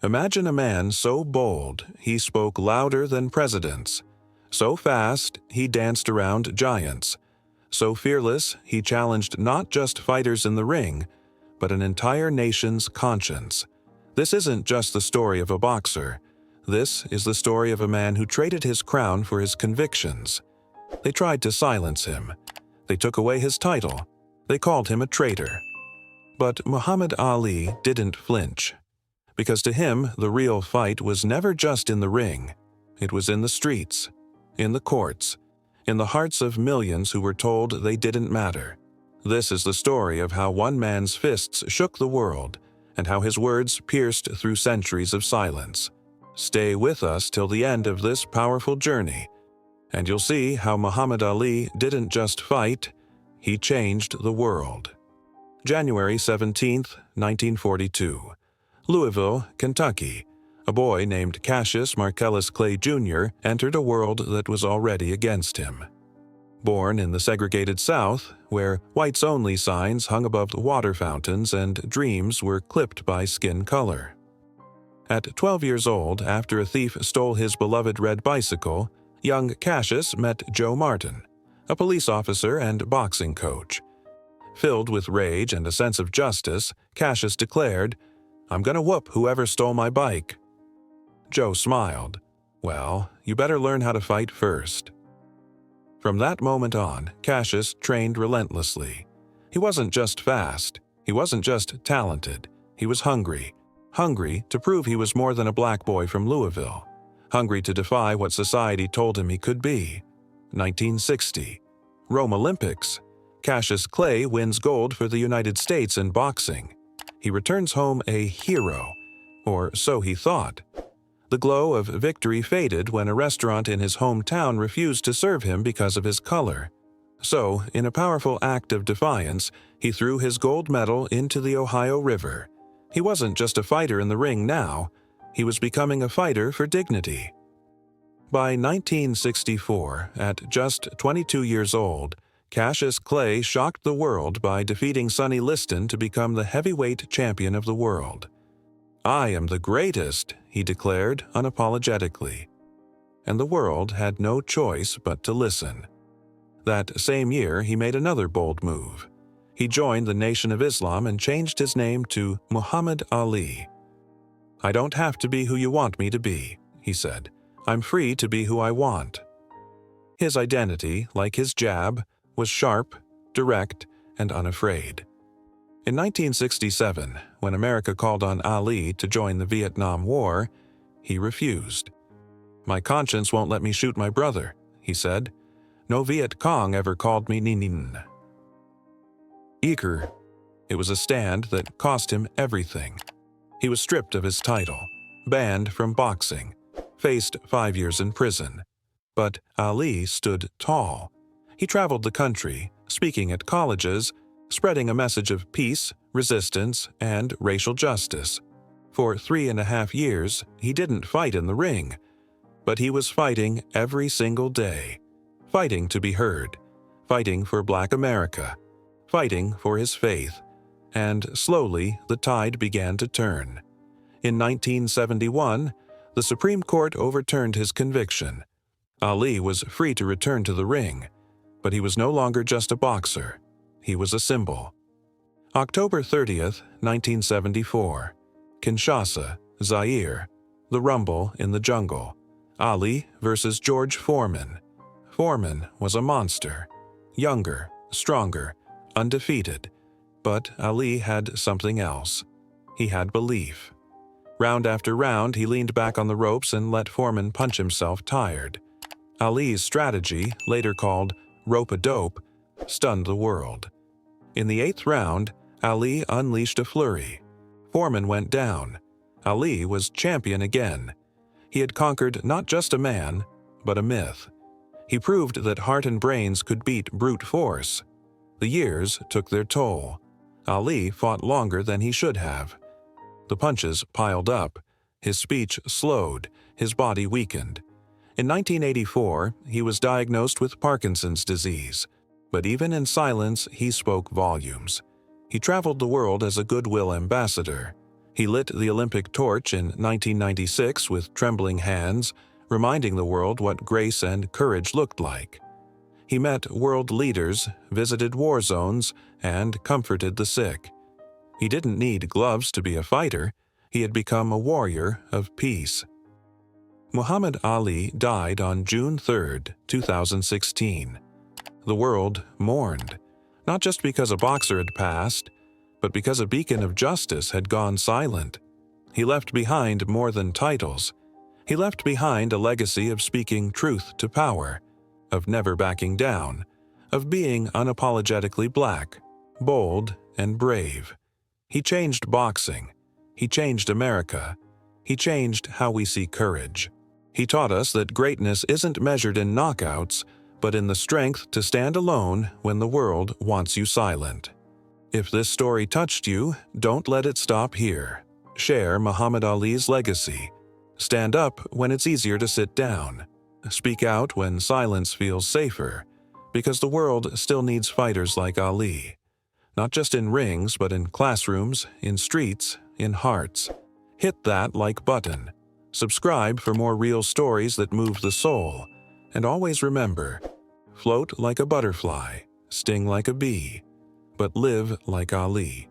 Imagine a man so bold he spoke louder than presidents, so fast he danced around giants, so fearless he challenged not just fighters in the ring, but an entire nation's conscience. This isn't just the story of a boxer. This is the story of a man who traded his crown for his convictions. They tried to silence him. They took away his title. They called him a traitor. But Muhammad Ali didn't flinch. Because to him, the real fight was never just in the ring. It was in the streets, in the courts, in the hearts of millions who were told they didn't matter. This is the story of how one man's fists shook the world, and how his words pierced through centuries of silence. Stay with us till the end of this powerful journey, and you'll see how Muhammad Ali didn't just fight, he changed the world. January 17, 1942. Louisville, Kentucky. A boy named Cassius Clay Jr. entered a world that was already against him. Born in the segregated South, where whites-only signs hung above water fountains and dreams were clipped by skin color. At 12 years old, after a thief stole his beloved red bicycle, young Cassius met Joe Martin, a police officer and boxing coach. Filled with rage and a sense of justice, Cassius declared, "I'm gonna whoop whoever stole my bike." Joe smiled. "Well, you better learn how to fight first." From that moment on, Cassius trained relentlessly. He wasn't just fast. He wasn't just talented. He was hungry. Hungry to prove he was more than a black boy from Louisville. Hungry to defy what society told him he could be. 1960. Rome Olympics. Cassius Clay wins gold for the United States in boxing. He returns home a hero, or so he thought. The glow of victory faded when a restaurant in his hometown refused to serve him because of his color. So, in a powerful act of defiance, he threw his gold medal into the Ohio River. He wasn't just a fighter in the ring now, he was becoming a fighter for dignity. By 1964, at just 22 years old, Cassius Clay shocked the world by defeating Sonny Liston to become the heavyweight champion of the world. "I am the greatest," he declared unapologetically. And the world had no choice but to listen. That same year, he made another bold move. He joined the Nation of Islam and changed his name to Muhammad Ali. "I don't have to be who you want me to be," he said. "I'm free to be who I want." His identity, like his jab, was sharp, direct, and unafraid. In 1967, when America called on Ali to join the Vietnam War, he refused. "My conscience won't let me shoot my brother," he said. "No Viet Cong ever called me Nin." Eager. It was a stand that cost him everything. He was stripped of his title, banned from boxing, faced 5 years in prison. But Ali stood tall. He traveled the country, speaking at colleges, spreading a message of peace, resistance, and racial justice. For 3.5 years, he didn't fight in the ring, but he was fighting every single day, fighting to be heard, fighting for Black America, fighting for his faith, and slowly the tide began to turn. In 1971, the Supreme Court overturned his conviction. Ali was free to return to the ring, but he was no longer just a boxer. He was a symbol. October 30th, 1974. Kinshasa, Zaire. The rumble in the jungle. Ali versus George Foreman. Foreman was a monster. Younger, stronger, undefeated. But Ali had something else. He had belief. Round after round, he leaned back on the ropes and let Foreman punch himself tired. Ali's strategy, later called rope-a-dope, stunned the world. In the 8th round, Ali unleashed a flurry. Foreman went down. Ali was champion again. He had conquered not just a man, but a myth. He proved that heart and brains could beat brute force. The years took their toll. Ali fought longer than he should have. The punches piled up. His speech slowed. His body weakened. In 1984, he was diagnosed with Parkinson's disease. But even in silence, he spoke volumes. He traveled the world as a goodwill ambassador. He lit the Olympic torch in 1996 with trembling hands, reminding the world what grace and courage looked like. He met world leaders, visited war zones, and comforted the sick. He didn't need gloves to be a fighter. He had become a warrior of peace. Muhammad Ali died on June 3, 2016. The world mourned, not just because a boxer had passed, but because a beacon of justice had gone silent. He left behind more than titles. He left behind a legacy of speaking truth to power, of never backing down, of being unapologetically black, bold, and brave. He changed boxing. He changed America. He changed how we see courage. He taught us that greatness isn't measured in knockouts, but in the strength to stand alone when the world wants you silent. If this story touched you, don't let it stop here. Share Muhammad Ali's legacy. Stand up when it's easier to sit down. Speak out when silence feels safer, because the world still needs fighters like Ali. Not just in rings, but in classrooms, in streets, in hearts. Hit that like button. Subscribe for more real stories that move the soul. And always remember, float like a butterfly, sting like a bee, but live like Ali.